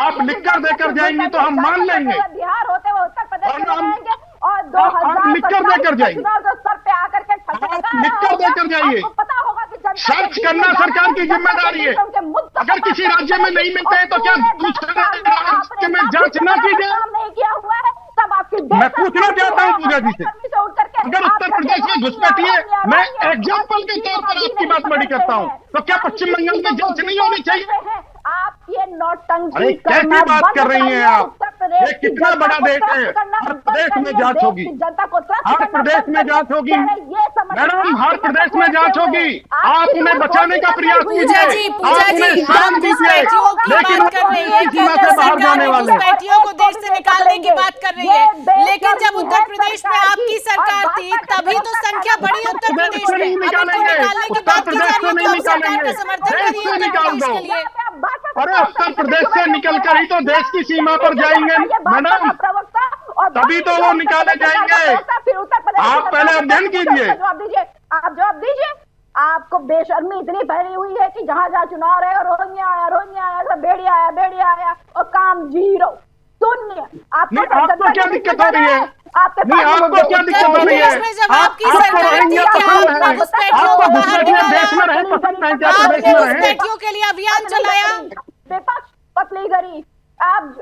आप लिख कर देकर जाएंगे तो हम मान लेंगे। बिहार होते हुए उत्तर प्रदेश में रहेंगे और आप लिख कर देकर जाइए, सर पे आकर के आप लिख कर देकर जाइए। पता होगा कि सर्च करना सरकार की जिम्मेदारी है। अगर किसी राज्य में नहीं मिलते हैं तो क्या दूसरे राज्य में जांच न की जाए? नहीं किया हुआ है तब आपकी। मैं पूछना चाहता हूँ पूजा जी से, अगर उत्तर प्रदेश में घुसपैठिए, मैं एग्जाम्पल के तौर पर आपकी बात बड़ी करता हूँ, तो क्या पश्चिम बंगाल में जांच नहीं होनी चाहिए? आप ये नौटंकी अरे कैसी बात कर रही हैं आप? ये कितना बड़ा देश है, हर प्रदेश में जांच होगी, हर प्रदेश में जांच होगी मैडम, हर प्रदेश में जांच होगी। आप उन्हें बचाने का प्रयास कीजिए, आप उन्हें शांत दीजिए, लेकिन सीमा से बाहर जाने वाले घुसपैठियों को देश से निकालने की बात कर रही है। लेकिन जब उत्तर प्रदेश में आपकी सरकार थी तभी तो संख्या बढ़ी उत्तर प्रदेश में। अब इनको निकालने की बात की जा रही है, तो सरकार का समर्थन करिए उत्तर प्रदेश के लिए। अरे उत्तर प्रदेश से निकल कर ही तो देश की सीमा पर जाएंगे मैडम, तभी तो वो निकाले जाएंगे। आप पहले अध्ययन कीजिए। आप जवाब दीजिए। आपको बेशर्मी इतनी फैली हुई है कि जहां जहां चुनाव रहे, रोहिंग्या आया, भेड़िया आया और काम जीरो शून्य। आपको क्या दिक्कत हो रही है? आपको क्या दिक्कत हो रही है? जब आपकी सरकार थी क्या आपको घुसपैठिया देश में रहे पसंद नहीं, क्या प्रदेश में रहे? घुसपैठियों के लिए अभियान चलाया, विपक्ष पतली करी। आप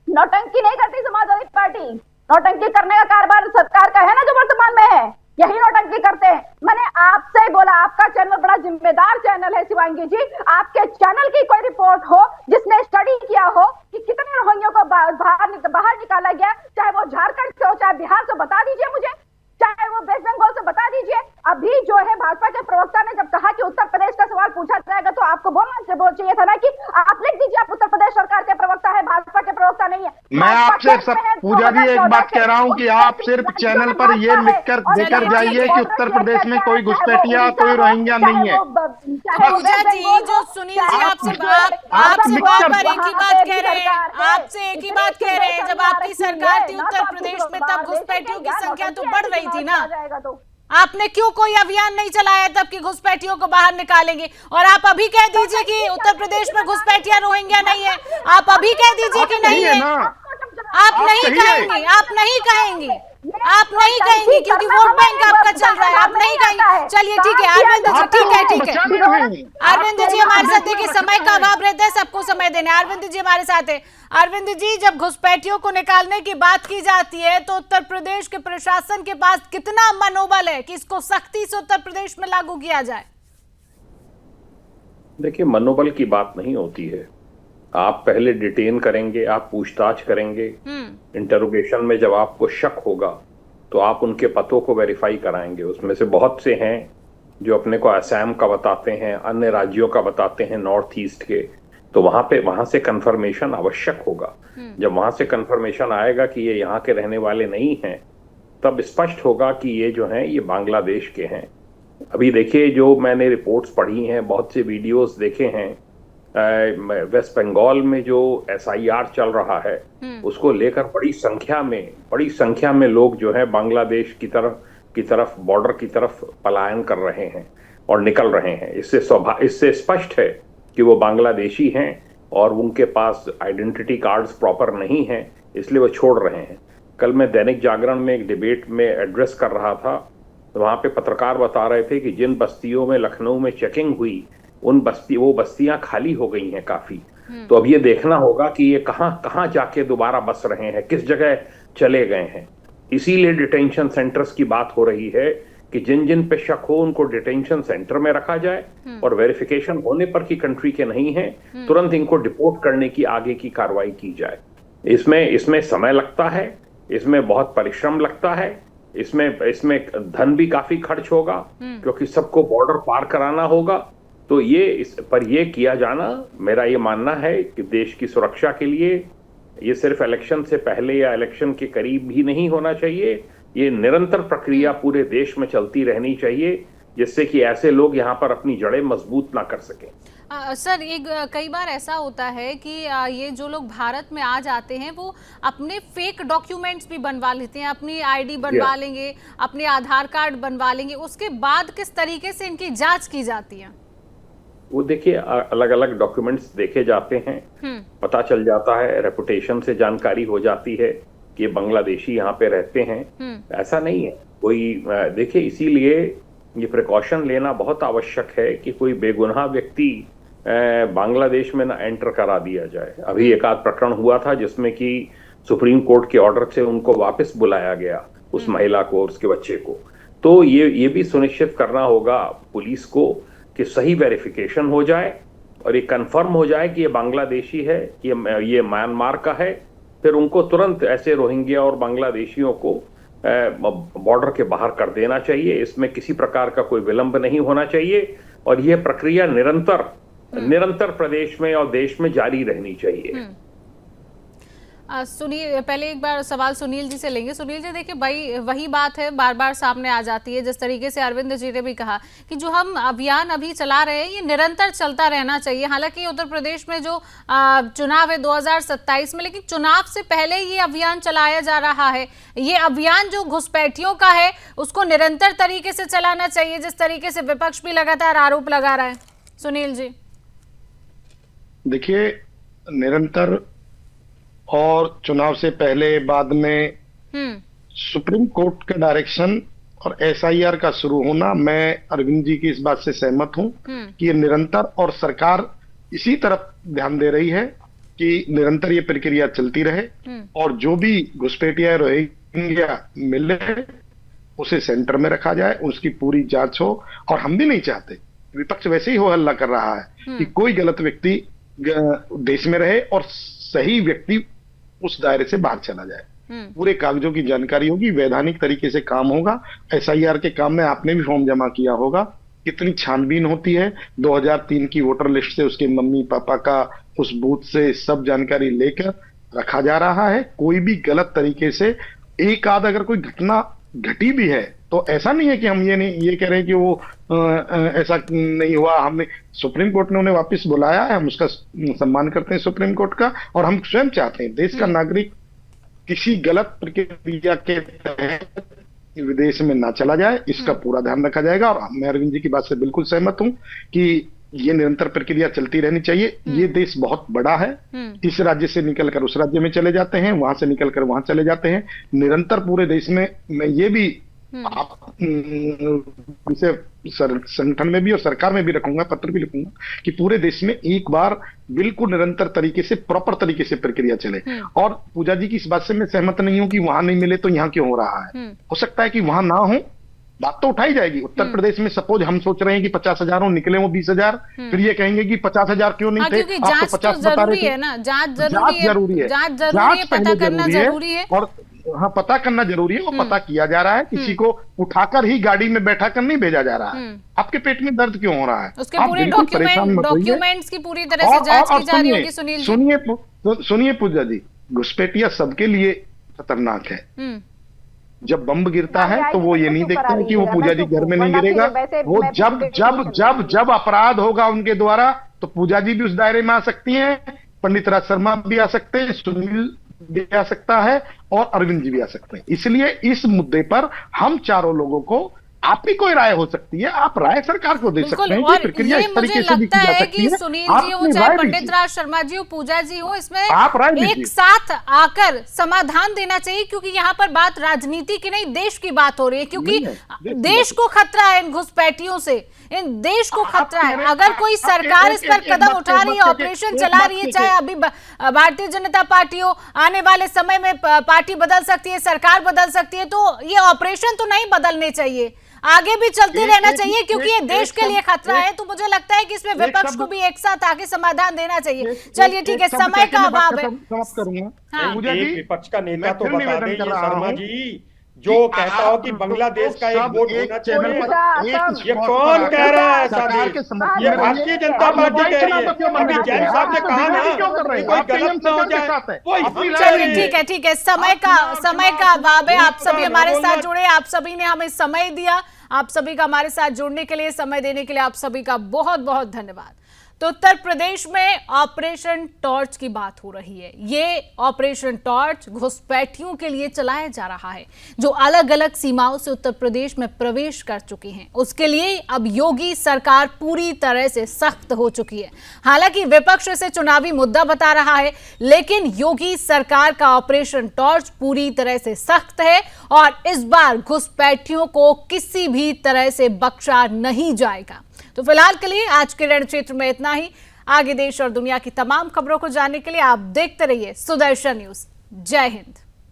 नौटंकी नहीं करती समाजवादी पार्टी, नौटंकी करने का कारोबार सरकार का है ना जो वर्तमान में है। यही नौटंकी करते हैं। मैंने आपसे बोला, आपका चैनल बड़ा जिम्मेदार चैनल है शिवांगी जी, आपके चैनल की कोई रिपोर्ट हो जिसने स्टडी किया हो कि कितने रोहिंग्या को बाहर निकाला गया, चाहे वो झारखंड से हो चाहे बिहार से, बता दीजिए मुझे, चाहे वो वेस्ट बंगाल से, बता दीजिए। अभी जो है भाजपा के प्रवक्ता ने जब कहा कि उत्तर प्रदेश का सवाल पूछा जाएगा तो आपको बोलना चाहिए था ना कि आप लिख दीजिए आप उत्तर प्रदेश सरकार के प्रवक्ता है, भाजपा के प्रवक्ता नहीं है। मैं आपसे सब पूजा जी एक बात कह रहा हूं कि आप सिर्फ चैनल पर ये लिखकर देकर जाइए कि उत्तर प्रदेश में कोई घुसपैठिया कोई रोहिंग्या नहीं है। पूजा जी, जो सुनील जी आपसे बार बार एक ही बात कह रहे हैं, आपसे एक ही बात कह रहे हैं, जब आपकी सरकार थी उत्तर प्रदेश में तब घुसपैठियों की संख्या तो बढ़ रही थी ना, आपने क्यों कोई अभियान नहीं चलाया तब कि घुसपैठियों को बाहर निकालेंगे? और आप अभी कह दीजिए कि उत्तर प्रदेश में घुसपैठिया रोहिंग्या नहीं है, आप अभी कह दीजिए कि नहीं है। आप नहीं कहेंगे, आप नहीं कहेंगे, आप नहीं कहेंगे क्योंकि वोट बैंक आपका चल रहा है, आप नहीं कहेंगे। चलिए ठीक है अरविंद जी, ठीक है अरविंद जी हमारे साथ, देखिए समय का अभाव रहता है, सबको समय देना। अरविंद जी हमारे साथ है। अरविंद जी, जब घुसपैठियों को निकालने की बात की जाती है तो उत्तर प्रदेश के प्रशासन के पास कितना मनोबल है कि इसको सख्ती से उत्तर प्रदेश में लागू किया जाए? देखिए, मनोबल की बात नहीं होती है। आप पहले डिटेन करेंगे, आप पूछताछ करेंगे, इंटरोगेशन में जब आपको शक होगा तो आप उनके पतों को वेरीफाई कराएंगे। उसमें से बहुत से हैं जो अपने को असम का बताते हैं, अन्य राज्यों का बताते हैं, नॉर्थ ईस्ट के, तो वहां से कंफर्मेशन आवश्यक होगा। जब वहां से कंफर्मेशन आएगा कि ये यहाँ के रहने वाले नहीं हैं, तब स्पष्ट होगा कि ये जो हैं ये बांग्लादेश के हैं। अभी देखिए, जो मैंने रिपोर्ट्स पढ़ी हैं, बहुत से वीडियोस देखे हैं, वेस्ट बंगाल में जो SIR चल रहा है उसको लेकर बड़ी संख्या में लोग जो है बांग्लादेश की तरफ बॉर्डर की तरफ पलायन कर रहे हैं और निकल रहे हैं। इससे स्पष्ट है कि वो बांग्लादेशी हैं और उनके पास आइडेंटिटी कार्ड्स प्रॉपर नहीं हैं, इसलिए वो छोड़ रहे हैं। कल मैं दैनिक जागरण में एक डिबेट में एड्रेस कर रहा था, तो वहाँ पे पत्रकार बता रहे थे कि जिन बस्तियों में लखनऊ में चेकिंग हुई वो बस्तियां खाली हो गई हैं काफी। तो अब ये देखना होगा कि ये कहां जाके दोबारा बस रहे हैं, किस जगह चले गए हैं। इसीलिए डिटेंशन सेंटर्स की बात हो रही है कि जिन जिन पे शक हो उनको डिटेंशन सेंटर में रखा जाए और वेरिफिकेशन होने पर कि कंट्री के नहीं है, तुरंत इनको डिपोर्ट करने की आगे की कार्रवाई की जाए। इसमें समय लगता है, इसमें बहुत परिश्रम लगता है, इसमें धन भी काफी खर्च होगा क्योंकि सबको बॉर्डर पार कराना होगा। तो ये किया जाना, मेरा ये मानना है कि देश की सुरक्षा के लिए ये सिर्फ इलेक्शन से पहले या इलेक्शन के करीब भी नहीं होना चाहिए, ये निरंतर प्रक्रिया पूरे देश में चलती रहनी चाहिए, जिससे कि ऐसे लोग यहाँ पर अपनी जड़ें मजबूत ना कर सकें। सर, कई बार ऐसा होता है कि ये जो लोग भारत में आ जाते हैं वो अपने फेक डॉक्यूमेंट्स भी बनवा लेते हैं, अपनी ID बनवा लेंगे, अपने आधार कार्ड बनवा लेंगे, उसके बाद किस तरीके से इनकी जांच की जाती है? वो देखिए, अलग अलग डॉक्यूमेंट्स देखे जाते हैं, पता चल जाता है, रेपुटेशन से जानकारी हो जाती है कि ये बांग्लादेशी यहाँ पे रहते हैं। ऐसा नहीं है कोई, देखिए इसीलिए ये प्रिकॉशन लेना बहुत आवश्यक है कि कोई बेगुनाह व्यक्ति बांग्लादेश में ना एंटर करा दिया जाए। अभी एक आध प्रकरण हुआ था जिसमें कि सुप्रीम कोर्ट के ऑर्डर से उनको वापस बुलाया गया, उस महिला को और उसके बच्चे को। तो ये भी सुनिश्चित करना होगा पुलिस को कि सही वेरिफिकेशन हो जाए और ये कंफर्म हो जाए कि ये बांग्लादेशी है, ये म्यांमार का है, फिर उनको तुरंत ऐसे रोहिंग्या और बांग्लादेशियों को बॉर्डर के बाहर कर देना चाहिए। इसमें किसी प्रकार का कोई विलंब नहीं होना चाहिए और यह प्रक्रिया निरंतर प्रदेश में और देश में जारी रहनी चाहिए। सुनील, पहले एक बार सवाल सुनील जी से लेंगे। सुनील जी, देखिए भाई वही बात है, बार बार सामने आ जाती है, जिस तरीके से अरविंद जी ने भी कहा कि जो हम अभियान अभी चला रहे हैं ये निरंतर चलता रहना चाहिए। हालांकि उत्तर प्रदेश में जो चुनाव है 2027 में, लेकिन चुनाव से पहले ये अभियान चलाया जा रहा है। ये अभियान जो घुसपैठियों का है उसको निरंतर तरीके से चलाना चाहिए, जिस तरीके से विपक्ष भी लगातार आरोप लगा रहा है। सुनील जी, देखिए, निरंतर और चुनाव से पहले बाद में सुप्रीम कोर्ट का डायरेक्शन और SIR का शुरू होना, मैं अरविंद जी की इस बात से सहमत हूं कि ये निरंतर, और सरकार इसी तरफ ध्यान दे रही है कि निरंतर ये प्रक्रिया चलती रहे और जो भी घुसपैठिया रोहिंग्या मिले उसे सेंटर में रखा जाए, उसकी पूरी जांच हो। और हम भी नहीं चाहते, विपक्ष वैसे ही हो हल्ला कर रहा है कि कोई गलत व्यक्ति देश में रहे और सही व्यक्ति उस दायरे से बाहर चला जाए। पूरे कागजों की जानकारी होगी, वैधानिक तरीके से काम होगा। एसआईआर के काम में आपने भी फॉर्म जमा किया होगा, कितनी छानबीन होती है। 2003 की वोटर लिस्ट से उसके मम्मी पापा का, उस बूथ से सब जानकारी लेकर रखा जा रहा है। कोई भी गलत तरीके से एक आध अगर कोई घटना घटी भी है तो ऐसा नहीं है कि हम ये कह रहे हैं कि वो ऐसा नहीं हुआ। हमने सुप्रीम कोर्ट ने उन्हें वापस बुलाया है, हम उसका सम्मान करते हैं सुप्रीम कोर्ट का। और हम स्वयं चाहते हैं देश का नागरिक किसी गलत प्रक्रिया के तहत विदेश में ना चला जाए, इसका पूरा ध्यान रखा जाएगा। और मैं अरविंद जी की बात से बिल्कुल सहमत हूं कि ये निरंतर प्रक्रिया चलती रहनी चाहिए। ये देश बहुत बड़ा है, इस राज्य से निकलकर उस राज्य में चले जाते हैं, वहां से निकलकर वहां चले जाते हैं। निरंतर पूरे देश में मैं ये भी आप इसे संगठन में भी और सरकार में भी रखूंगा, पत्र भी लिखूंगा कि पूरे देश में एक बार बिल्कुल निरंतर तरीके से, प्रॉपर तरीके से प्रक्रिया चले। और पूजा जी की इस बात से मैं सहमत नहीं हूं कि वहां नहीं मिले तो यहाँ क्यों हो रहा है। हो सकता है कि वहां ना हो, बात तो उठाई जाएगी। उत्तर प्रदेश में सपोज हम सोच रहे हैं कि 50,000 हो, निकले वो 20,000, फिर ये कहेंगे कि 50,000 क्यों नहीं थे, आप तो 50 बता रहे थे। जांच जरूरी है, पता करना जरूरी है। और हाँ, पता करना जरूरी है, वो पता किया जा रहा है। किसी को उठाकर ही गाड़ी में बैठा कर नहीं भेजा जा रहा है। आपके पेट में दर्द क्यों हो रहा है, उसके पूरे डॉक्यूमेंट्स की पूरी तरह से जांच की जा रही होगी। सुनील जी सुनिए पूजा जी, घुसपैठिया सबके लिए खतरनाक है। जब बम गिरता है तो वो ये नहीं देखता है कि वो पूजा जी घर में नहीं गिरेगा। वो जब जब जब जब अपराध होगा उनके द्वारा तो पूजा जी भी उस दायरे में आ सकती हैं, पंडित राज शर्मा भी आ सकते हैं, सुनील भी आ सकता है और अरविंद जी भी आ सकते हैं। इसलिए इस मुद्दे पर हम चारों लोगों को, आपकी कोई राय हो सकती है, आप राय सरकार को दे सकते हैं कि प्रक्रिया इस तरीके से भी की जा सकती है। सुनील जी हो, चाहे पंडित राज शर्मा जी हो, पूजा जी हो, इसमें एक साथ आकर समाधान देना चाहिए, क्योंकि यहाँ पर बात राजनीति की नहीं, देश की बात हो रही है। क्योंकि देश को खतरा है इन घुसपैठियों से, इन देश को खतरा है। अगर कोई सरकार इस पर कदम उठा रही है, ऑपरेशन चला रही है, चाहे अभी भारतीय जनता पार्टी हो, आने वाले समय में पार्टी बदल सकती है, सरकार बदल सकती है, तो ये ऑपरेशन तो नहीं बदलने चाहिए, आगे भी चलते रहना चाहिए, क्योंकि ये देश के लिए खतरा है। तो मुझे लगता है कि इसमें विपक्ष को भी एक साथ आके समाधान देना चाहिए। चलिए ठीक है, समय का अभाव है। विपक्ष का नेता तो बता दें, शर्मा जी जो कहता हो कि बांग्लादेश का एक वोट होना चाहिए, ये कौन कह रहा है ऐसा? ये भारतीय जनता पार्टी कह रही है। अभी जैन साहब ने कहा ना कोई गलत ना हो जाए। ठीक है, समय का अभाव है। आप सभी हमारे साथ जुड़े, आप सभी ने हमें समय दिया, आप सभी का हमारे साथ जुड़ने के लिए, समय देने के लिए आप सभी का बहुत बहुत धन्यवाद। तो उत्तर प्रदेश में ऑपरेशन टॉर्च की बात हो रही है। ये ऑपरेशन टॉर्च घुसपैठियों के लिए चलाया जा रहा है, जो अलग अलग सीमाओं से उत्तर प्रदेश में प्रवेश कर चुके हैं। उसके लिए अब योगी सरकार पूरी तरह से सख्त हो चुकी है। हालांकि विपक्ष इसे चुनावी मुद्दा बता रहा है, लेकिन योगी सरकार का ऑपरेशन टॉर्च पूरी तरह से सख्त है और इस बार घुसपैठियों को किसी भी तरह से बख्शा नहीं जाएगा। तो फिलहाल के लिए आज के रण क्षेत्र में इतना ही। आगे देश और दुनिया की तमाम खबरों को जानने के लिए आप देखते रहिए सुदर्शन न्यूज। जय हिंद।